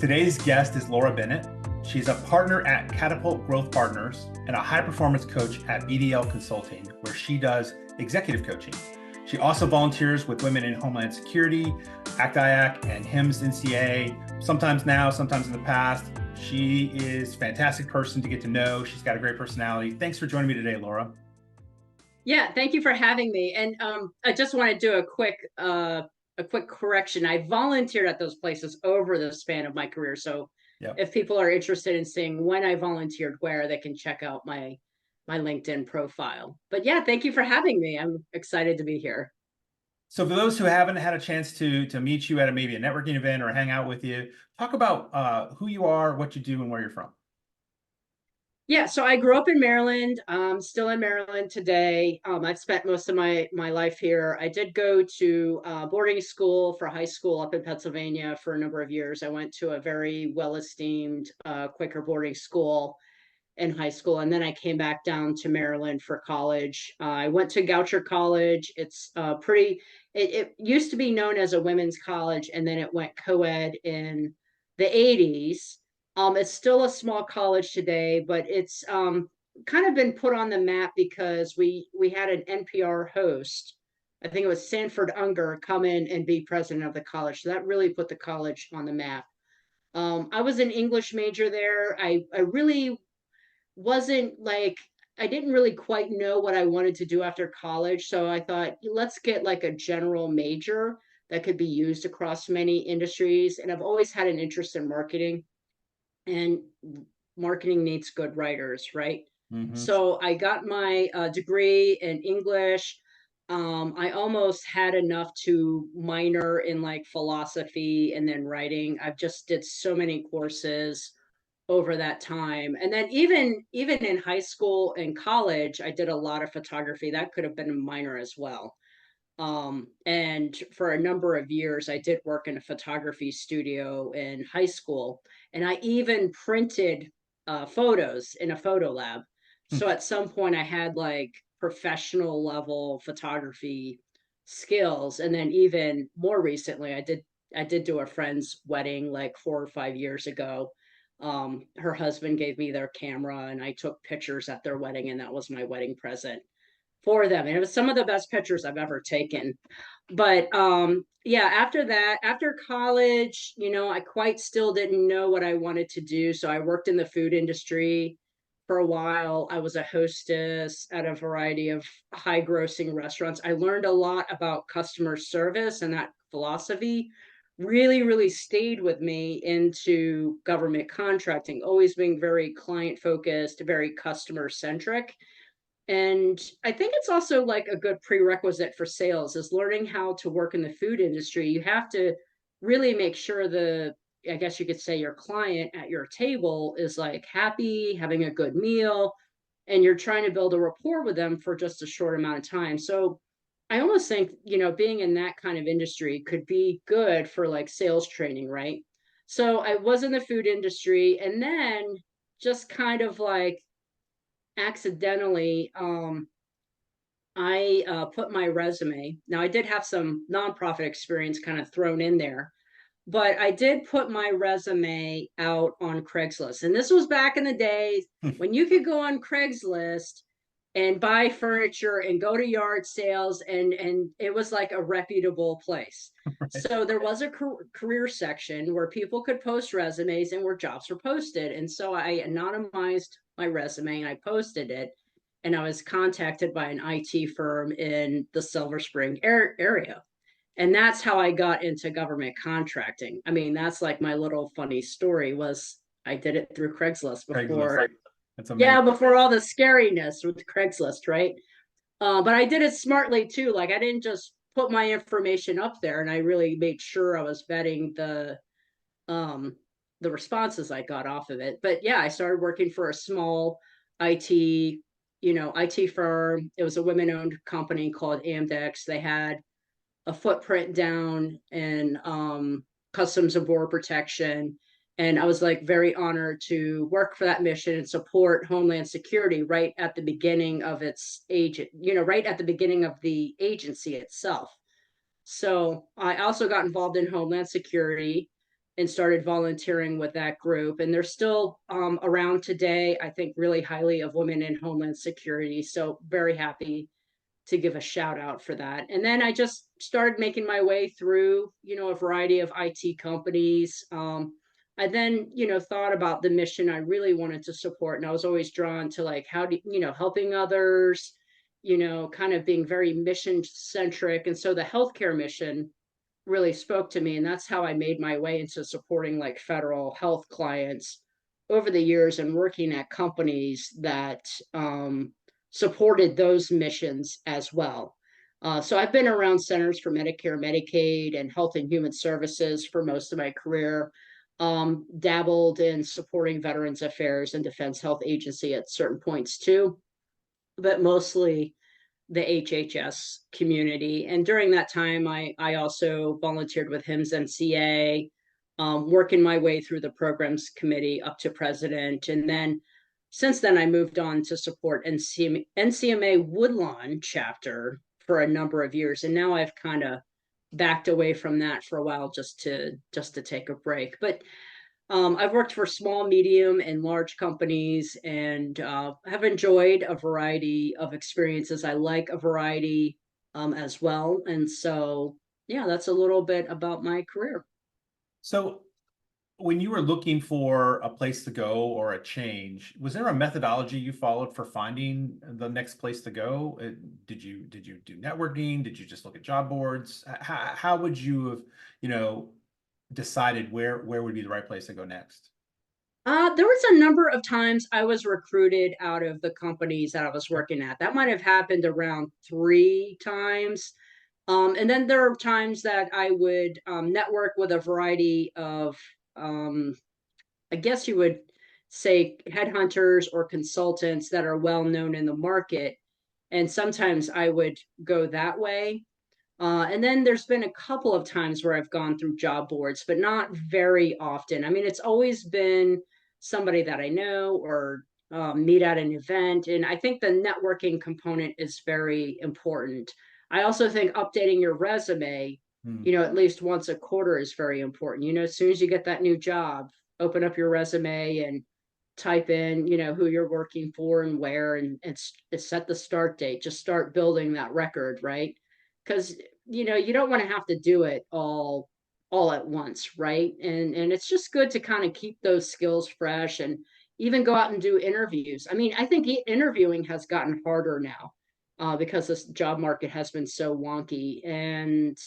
Today's guest is Laura Bennett. She's a partner at Catapult Growth Partners and a high-performance coach at BDL Consulting, where she does executive coaching. She also volunteers with women in Homeland Security, ACT-IAC, and HIMSS NCA, sometimes now, sometimes in the past. She is a fantastic person to get to know. She's got a great personality. Thanks for joining me today, Laura. Yeah, thank you for having me. And I just want to do a quick correction. I volunteered at those places over the span of my career. So Yep. if people are interested in seeing when I volunteered where, they can check out my LinkedIn profile. But yeah, thank you for having me. I'm excited to be here. So for those who haven't had a chance to meet you at maybe a networking event or hang out with you, talk about who you are, what you do, and where you're from. Yeah, so I grew up in Maryland. Still in Maryland today. I've spent most of my life here. I did go to boarding school for high school up in Pennsylvania for a number of years. I went to a very well-esteemed Quaker boarding school in high school, and then I came back down to Maryland for college. I went to Goucher College. It's it used to be known as a women's college, and then it went co-ed in the 80s. It's still a small college today, but it's kind of been put on the map because we had an NPR host. I think it was Sanford Unger come in and be president of the college. So that really put the college on the map. I was an English major there. I really wasn't like, I didn't really quite know what I wanted to do after college. So I thought, let's get like a general major that could be used across many industries. And I've always had an interest in marketing, and marketing needs good writers, right? Mm-hmm. So I got my degree in English. I almost had enough to minor in like philosophy and then writing. I've just did so many courses over that time. And then even in high school and college, I did a lot of photography. That could have been a minor as well. And for a number of years, I did work in a photography studio in high school, and I even printed photos in a photo lab. So at some point, I had like professional level photography skills, and then even more recently, I did do a friend's wedding like 4 or 5 years ago. Her husband gave me their camera, and I took pictures at their wedding, and that was my wedding present for them. And it was some of the best pictures I've ever taken. But yeah, after that, after college, I quite still didn't know what I wanted to do. So I worked in the food industry for a while. I was a hostess at a variety of high grossing restaurants. I learned a lot about customer service, and that philosophy really stayed with me into government contracting, always being very client focused, very customer centric. And I think it's also like a good prerequisite for sales is learning how to work in the food industry. You have to really make sure I guess you could say your client at your table is like happy, having a good meal, and you're trying to build a rapport with them for just a short amount of time. So I almost think, being in that kind of industry could be good for like sales training, right? So I was in the food industry, and then just kind of like accidentally I put my resume. Now I did have some nonprofit experience kind of thrown in there, but I did put my resume out on Craigslist. And this was back in the days when you could go on Craigslist and buy furniture and go to yard sales, and it was like a reputable place. So there was a career section where people could post resumes and where jobs were posted. And so I anonymized my resume and I posted it. And I was contacted by an IT firm in the Silver Spring area. And that's how I got into government contracting. I mean, that's like my little funny story was I did it through Craigslist before. Craigslist. That's amazing. Yeah, before all the scariness with Craigslist, right? But I did it smartly too. Like I didn't just put my information up there, and I really made sure I was vetting um the responses I got off of it. But yeah, I started working for a small IT, IT firm. It was a women-owned company called Amdex. They had a footprint down in customs and border protection. And I was like very honored to work for that mission and support Homeland Security right at the beginning of its agent, right at the beginning of the agency itself. So I also got involved in Homeland Security. and started volunteering with that group. And they're still around today. I think really highly of women in Homeland Security. So very happy to give a shout out for that. And then I just started making my way through, a variety of IT companies. I then, thought about the mission I really wanted to support. And I was always drawn to like, how do, helping others, kind of being very mission centric. And so the healthcare mission really spoke to me. And that's how I made my way into supporting like federal health clients over the years and working at companies that supported those missions as well. So I've been around Centers for Medicare, Medicaid, and Health and Human Services for most of my career. Dabbled in supporting Veterans Affairs and Defense Health Agency at certain points too, but mostly the HHS community. And during that time, I also volunteered with HIMSS NCA, working my way through the programs committee up to president. And then since then, I moved on to support NCMA Woodlawn chapter for a number of years. And now I've kind of backed away from that for a while just to take a break. But I've worked for small, medium, and large companies and have enjoyed a variety of experiences. I like a variety as well. And so, yeah, that's a little bit about my career. So when you were looking for a place to go or a change, was there a methodology you followed for finding the next place to go? Did you do networking? Did you just look at job boards? How would you have, decided where would be the right place to go next? There was a number of times I was recruited out of the companies that I was working at. That might have happened around 3 times. And then there are times that I would network with a variety of, I guess you would say, headhunters or consultants that are well known in the market. And sometimes I would go that way. And then there's been a couple of times where I've gone through job boards, but not very often. I mean, it's always been somebody that I know or meet at an event. And I think the networking component is very important. I also think updating your resume, Hmm. at least once a quarter is very important. As soon as you get that new job, open up your resume and type in, who you're working for and where, and set the start date. Just start building that record, right? Because you don't want to have to do it all at once, right? And it's just good to kind of keep those skills fresh and even go out and do interviews. I mean, I think interviewing has gotten harder now because this job market has been so wonky. And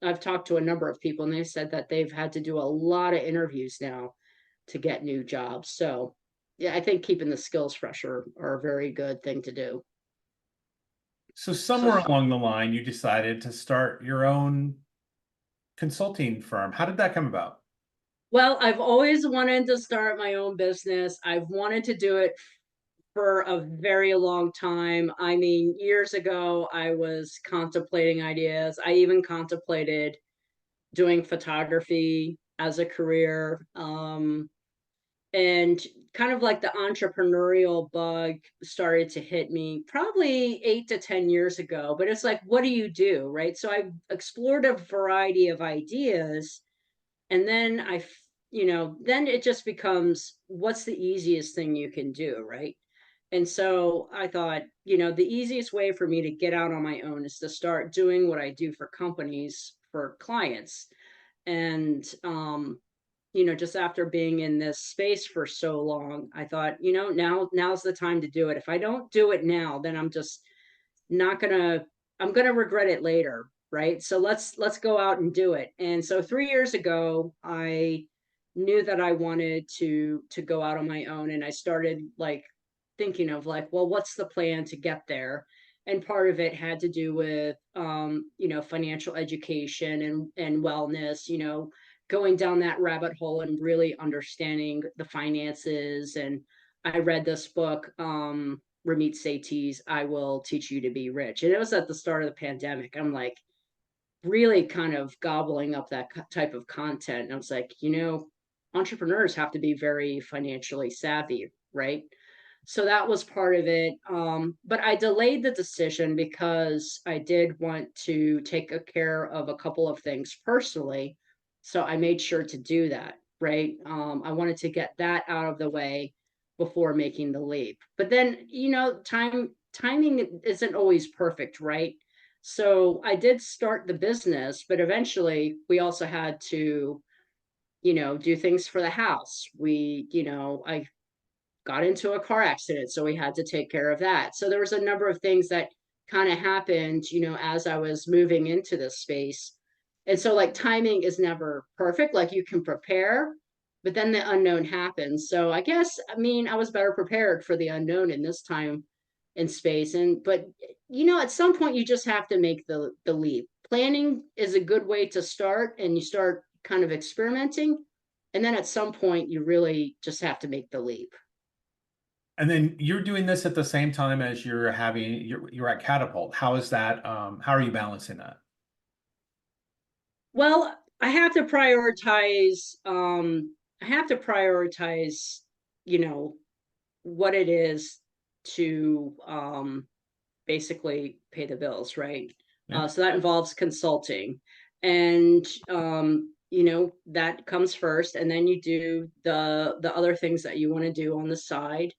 I've talked to a number of people and they said that they've had to do a lot of interviews now to get new jobs. So yeah, I think keeping the skills fresh are a very good thing to do. So somewhere along the line, you decided to start your own consulting firm. How did that come about? Well, I've always wanted to start my own business. I've wanted to do it for a very long time. I mean, years ago, I was contemplating ideas. I even contemplated doing photography as a career. And kind of like the entrepreneurial bug started to hit me probably 8 to 10 years ago. But it's like, what do you do? Right. So I explored a variety of ideas. And then then it just becomes what's the easiest thing you can do. Right. And so I thought, the easiest way for me to get out on my own is to start doing what I do for companies, for clients. And just after being in this space for so long, I thought, now's the time to do it. If I don't do it now, then I'm just not gonna I'm gonna regret it later, right? So let's go out and do it. And so 3 years ago, I knew that I wanted to go out on my own, and I started like thinking of like, well, what's the plan to get there? And part of it had to do with financial education and wellness, going down that rabbit hole and really understanding the finances. And I read this book, Ramit Sethi's I Will Teach You to Be Rich. And it was at the start of the pandemic. I'm like really kind of gobbling up that type of content. And I was like, entrepreneurs have to be very financially savvy, right? So that was part of it. But I delayed the decision because I did want to take care of a couple of things personally. So I made sure to do that, right? I wanted to get that out of the way before making the leap. But then, timing isn't always perfect, right? So I did start the business, but eventually we also had to, do things for the house. I got into a car accident, so we had to take care of that. So there was a number of things that kind of happened, as I was moving into this space. And so like timing is never perfect. Like you can prepare, but then the unknown happens. So I was better prepared for the unknown in this time in space. But at some point you just have to make the leap. Planning is a good way to start, and you start kind of experimenting. And then at some point you really just have to make the leap. And then you're doing this at the same time as you're at Catapult. How is that? How are you balancing that? Well, I have to prioritize, you know, what it is to basically pay the bills, right? Yeah. So that involves consulting. And that comes first, and then you do the other things that you want to do on the side,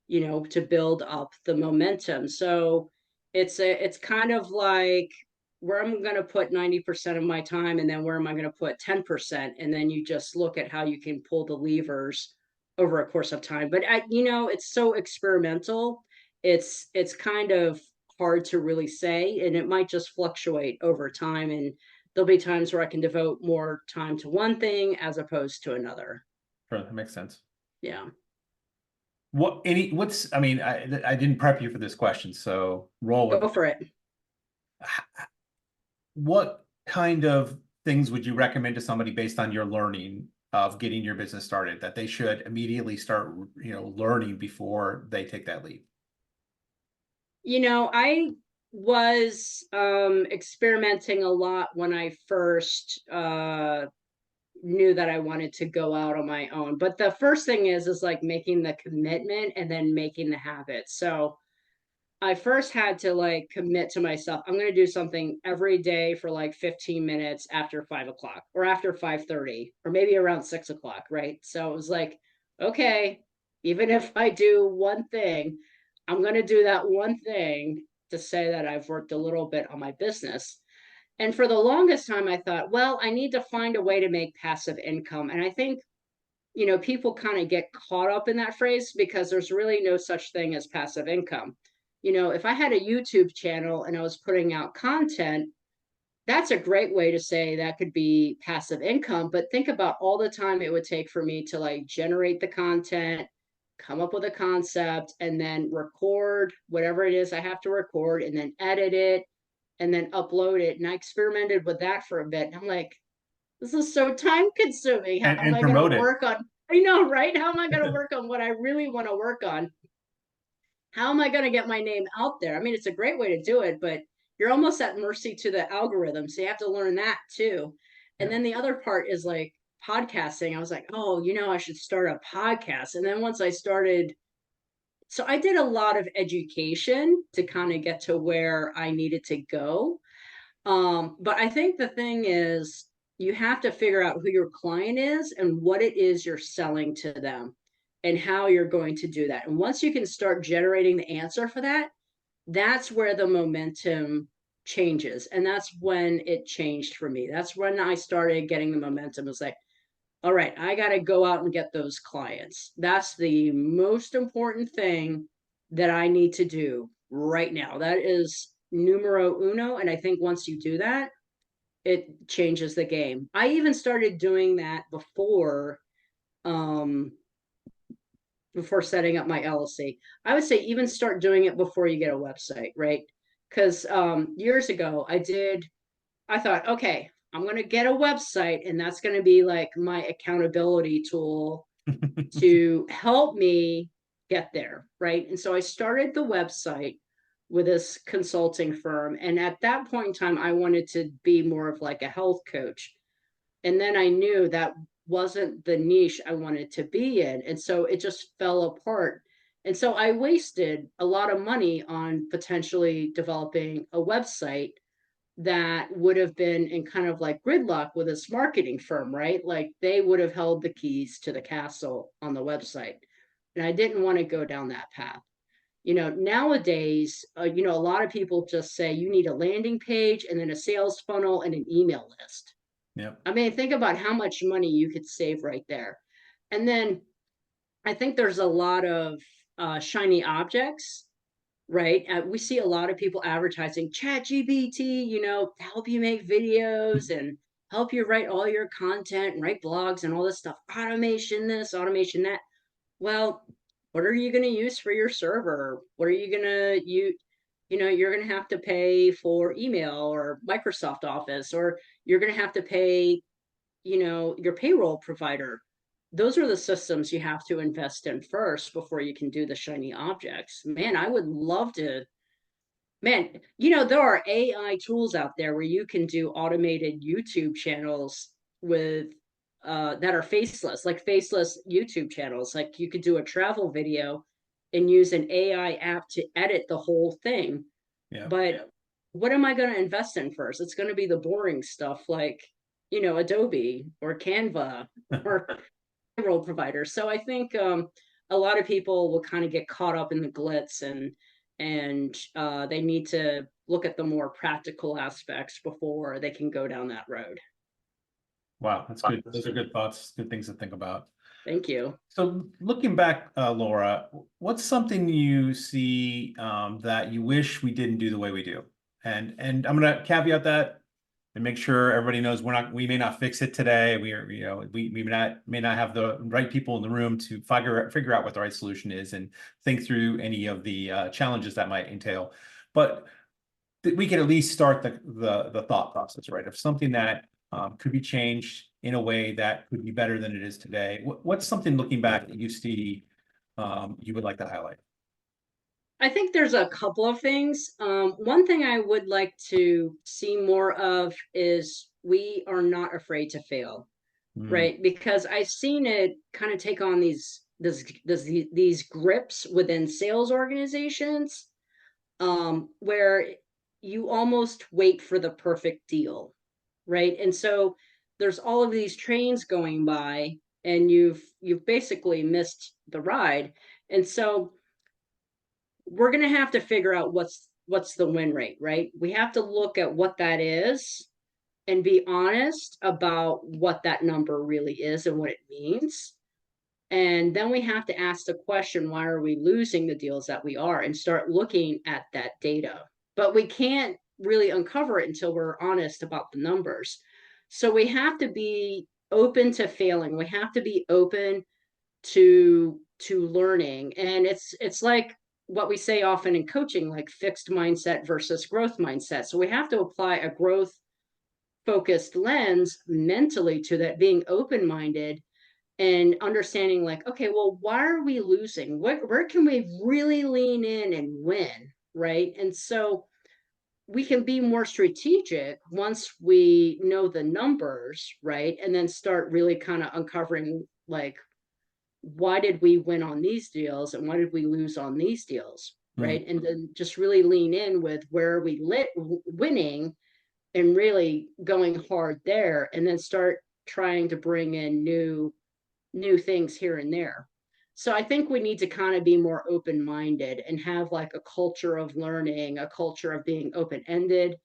to build up the momentum. So it's kind of like where I'm going to put 90% of my time, and then where am I going to put 10%, and then you just look at how you can pull the levers over a course of time. But it's so experimental. It's kind of hard to really say, and it might just fluctuate over time, and there'll be times where I can devote more time to one thing as opposed to another. Sure, that makes sense. Yeah. I mean, I didn't prep you for this question, so roll with Go it. for it. What kind of things would you recommend to somebody based on your learning of getting your business started that they should immediately start, learning before they take that leap? I was experimenting a lot when I first knew that I wanted to go out on my own. But the first thing is like making the commitment and then making the habit. So I first had to like commit to myself. I'm going to do something every day for like 15 minutes after 5 o'clock or after 5:30 or maybe around 6 o'clock. Right. So it was like, okay, even if I do one thing, I'm going to do that one thing to say that I've worked a little bit on my business. And for the longest time, I thought, well, I need to find a way to make passive income. And I think, people kind of get caught up in that phrase because there's really no such thing as passive income. If I had a YouTube channel and I was putting out content, that's a great way to say that could be passive income. But think about all the time it would take for me to like generate the content, come up with a concept, and then record whatever it is I have to record, and then edit it, and then upload it. And I experimented with that for a bit. And I'm like, this is so time consuming. How am And I going to promote it. work on? I know, right? How am I going to work on what I really want to work on? How am I going to get my name out there? I mean, it's a great way to do it, but you're almost at mercy to the algorithm. So you have to learn that too. And Yeah. then the other part is like podcasting. I was like, oh, I should start a podcast. And then once I started, so I did a lot of education to kind of get to where I needed to go. But I think the thing is, you have to figure out who your client is and what it is you're selling to them and how you're going to do that. And once you can start generating the answer for that, that's where the momentum changes. And that's when it changed for me. That's when I started getting the momentum. It was like, all right, I got to go out and get those clients. That's the most important thing that I need to do right now. That is numero uno. And I think once you do that, it changes the game. I even started doing that um, before setting up my LLC. I would say even start doing it before you get a website, right? Because years ago, I thought, okay, I'm going to get a website, and that's going to be like my accountability tool to help me get there, right? And so I started the website with this consulting firm. And at that point in time, I wanted to be more of like a health coach. And then I knew that wasn't the niche I wanted to be in. And so it just fell apart. And so I wasted a lot of money on potentially developing a website that would have been in kind of like gridlock with this marketing firm, right? Like they would have held the keys to the castle on the website. And I didn't want to go down that path. Nowadays, a lot of people just say you need a landing page and then a sales funnel and an email list. Yep. I mean, think about how much money you could save right there. And then I think there's a lot of shiny objects, right? We see a lot of people advertising ChatGPT, to help you make videos and help you write all your content and write blogs and all this stuff. Automation this, automation that. Well, what are you going to use for your server? What are you going to use? You're going to have to pay for email or Microsoft Office, or you're going to have to pay, your payroll provider. Those are the systems you have to invest in first before you can do the shiny objects. Man, I would love to. Man, there are AI tools out there where you can do automated YouTube channels with that are faceless, like faceless YouTube channels. Like you could do a travel video and use an AI app to edit the whole thing. Yeah. But what am I going to invest in first? It's going to be the boring stuff like, Adobe or Canva or payroll provider. So I think a lot of people will kind of get caught up in the glitz, and they need to look at the more practical aspects before they can go down that road. Wow, that's good. Those are good thoughts, good things to think about. Thank you. So looking back, Laura, what's something you see that you wish we didn't do the way we do? And I'm going to caveat that and make sure everybody knows we may not fix it today. We may not have the right people in the room to figure out what the right solution is and think through any of the challenges that might entail. But we can at least start the thought process, right? Of something that could be changed in a way that could be better than it is today. What's something looking back that you see you would like to highlight? I think there's a couple of things. One thing I would like to see more of is we are not afraid to fail, Mm, right? Because I've seen it kind of take on these grips within sales organizations, where you almost wait for the perfect deal, right? And so there's all of these trains going by, and you've basically missed the ride. And so we're going to have to figure out what's the win rate, right? We have to look at what that is and be honest about what that number really is and what it means. And then we have to ask the question, why are we losing the deals that we are, and start looking at that data. But we can't really uncover it until we're honest about the numbers. So we have to be open to failing. We have to be open to learning. And it's like what we say often in coaching, like fixed mindset versus growth mindset. So we have to apply a growth focused lens mentally to that, being open minded and understanding like, okay, well, why are we losing? Where can we really lean in and win, right? And so we can be more strategic once we know the numbers, right? And then start really kind of uncovering like, why did we win on these deals and why did we lose on these deals, mm, right? And then just really lean in with where are we winning and really going hard there, and then start trying to bring in new things here and there. So I think we need to kind of be more open-minded and have like a culture of learning, a culture of being open-ended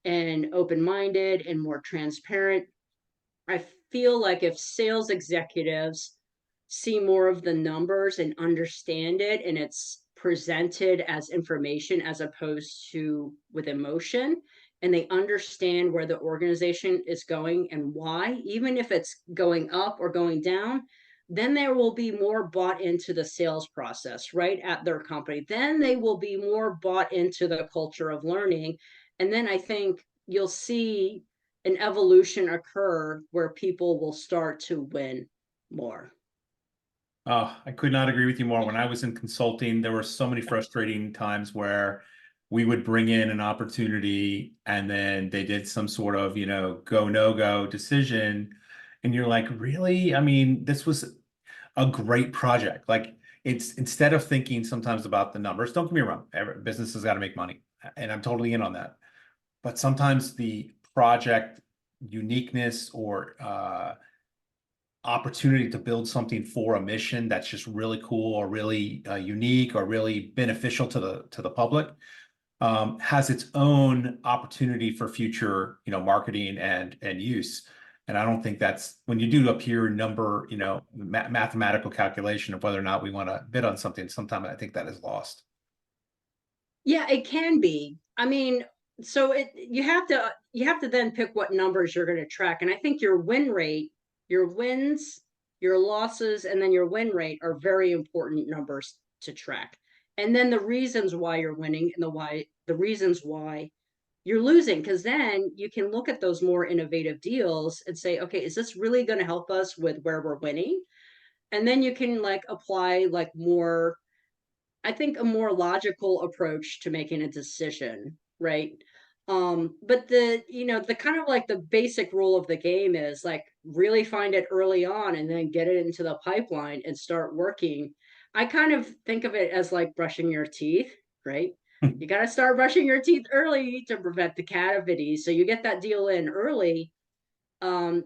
and open-minded and more transparent. I feel like if sales executives see more of the numbers and understand it, and it's presented as information as opposed to with emotion, and they understand where the organization is going and why, even if it's going up or going down, then there will be more bought into the sales process right at their company. Then they will be more bought into the culture of learning. And then I think you'll see an evolution occur where people will start to win more. Oh, I could not agree with you more. When I was in consulting, there were so many frustrating times where we would bring in an opportunity and then they did some sort of, go, no go decision. And you're like, really? I mean, this was a great project. Like it's instead of thinking sometimes about the numbers, don't get me wrong, every business has got to make money. And I'm totally in on that. but sometimes the project uniqueness or opportunity to build something for a mission that's just really cool or really unique or really beneficial to the public has its own opportunity for future, marketing and use. And I don't think that's when you do a pure number, mathematical calculation of whether or not we want to bid on something. Sometimes I think that is lost. Yeah, it can be. I mean, so you have to then pick what numbers you're going to track. And I think your win rate, your wins, your losses, and then your win rate are very important numbers to track. And then the reasons why you're winning and the reasons why you're losing, because then you can look at those more innovative deals and say, okay, is this really going to help us with where we're winning? And then you can like apply like more, I think, a more logical approach to making a decision, right? But the kind of like the basic rule of the game is like really find it early on and then get it into the pipeline and start working. I kind of think of it as like brushing your teeth, right? You got to start brushing your teeth early to prevent the cavities. So you get that deal in early, um,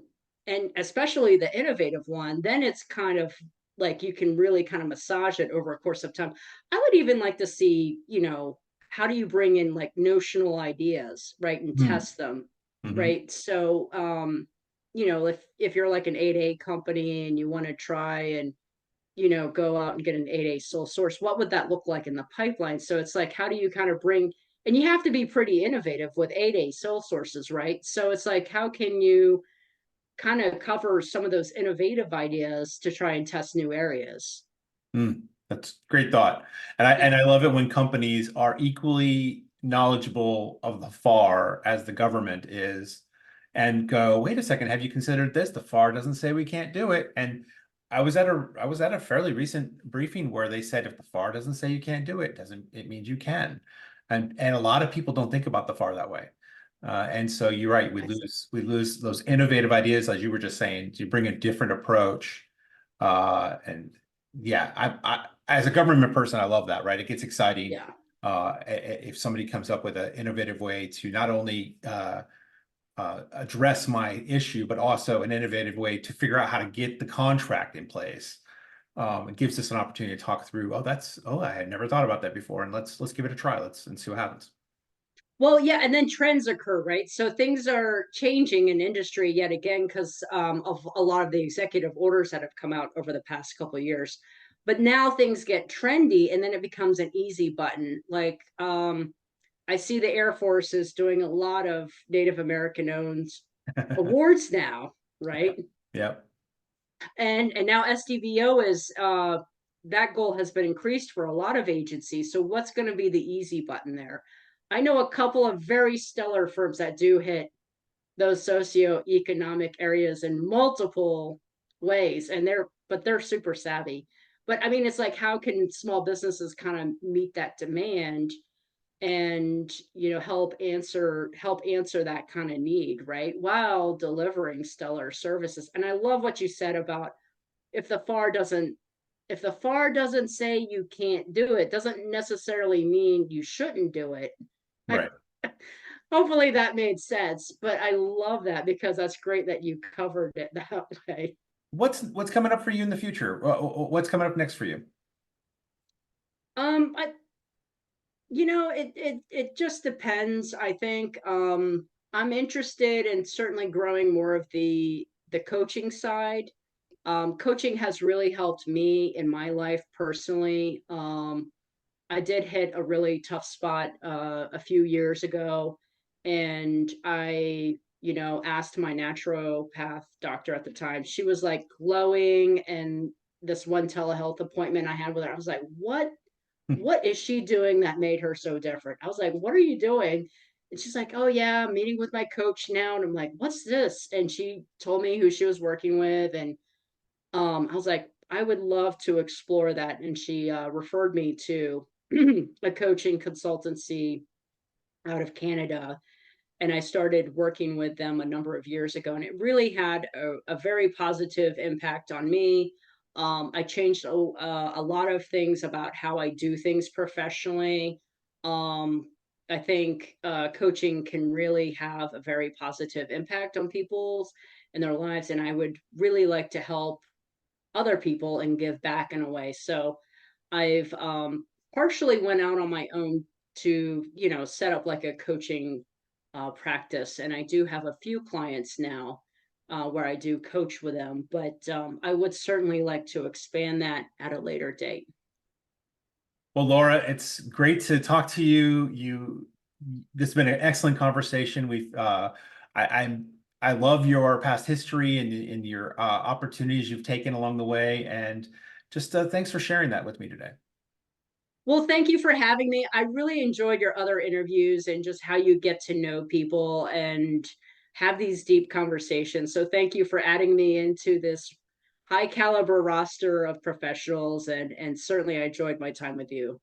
and especially the innovative one, then it's kind of like you can really kind of massage it over a course of time. I would even like to see, how do you bring in like notional ideas, right, and test them, Mm-hmm. right? So, if you're like an 8A company and you want to try and go out and get an 8A sole source, what would that look like in the pipeline? So it's like, how do you kind of bring, and you have to be pretty innovative with 8A sole sources, right? So it's like, how can you kind of cover some of those innovative ideas to try and test new areas? That's great thought. And I Yeah. and I love it when companies are equally knowledgeable of the FAR as the government is and go, wait a second, have you considered this? The FAR doesn't say we can't do it. And I was at a fairly recent briefing where they said if the FAR doesn't say you can't do it, doesn't it means you can. And a lot of people don't think about the FAR that way. And so you're right, we That's, lose those innovative ideas, as you were just saying, to bring a different approach. And yeah, as a government person, I love that, right? It gets exciting yeah. if somebody comes up with an innovative way to not only address my issue, but also an innovative way to figure out how to get the contract in place. It gives us an opportunity to talk through, I had never thought about that before, and let's give it a try. And see what happens. Well, yeah, and then trends occur, right? So things are changing in industry yet again because of a lot of the executive orders that have come out over the past couple of years. But now things get trendy, and then it becomes an easy button. Like I see the Air Force is doing a lot of Native American owned awards now, right? Yep. And now SDVO is that goal has been increased for a lot of agencies. So what's going to be the easy button there? I know a couple of very stellar firms that do hit those socioeconomic areas in multiple ways, and they're super savvy. But I mean, it's like, how can small businesses kind of meet that demand and help answer that kind of need, right, while delivering stellar services? And I love what you said about if the FAR doesn't if the FAR doesn't say you can't do it, doesn't necessarily mean you shouldn't do it. I, Right. hopefully that made sense, but I love that because that's great that you covered it that way. What's coming up for you in the future? What's coming up next for you? I it just depends. I think I'm interested in certainly growing more of the coaching side. Coaching has really helped me in my life personally. I did hit a really tough spot a few years ago, and I, asked my naturopath doctor at the time. She was like glowing, and this one telehealth appointment I had with her, I was like, what is she doing that made her so different? I was like, what are you doing? And she's like, oh yeah, I'm meeting with my coach now. And I'm like, what's this? And she told me who she was working with, and I was like, I would love to explore that. And she referred me to a coaching consultancy out of Canada. And I started working with them a number of years ago. And it really had a very positive impact on me. I changed a lot of things about how I do things professionally. Um, I think coaching can really have a very positive impact on people's and their lives, and I would really like to help other people and give back in a way. So I've partially went out on my own to, set up like a coaching practice, and I do have a few clients now where I do coach with them, but I would certainly like to expand that at a later date. Well, Laura, it's great to talk to you. This has been an excellent conversation. I love your past history and your opportunities you've taken along the way, and just thanks for sharing that with me today. Well, thank you for having me. I really enjoyed your other interviews and just how you get to know people and have these deep conversations. So thank you for adding me into this high caliber roster of professionals, and certainly I enjoyed my time with you.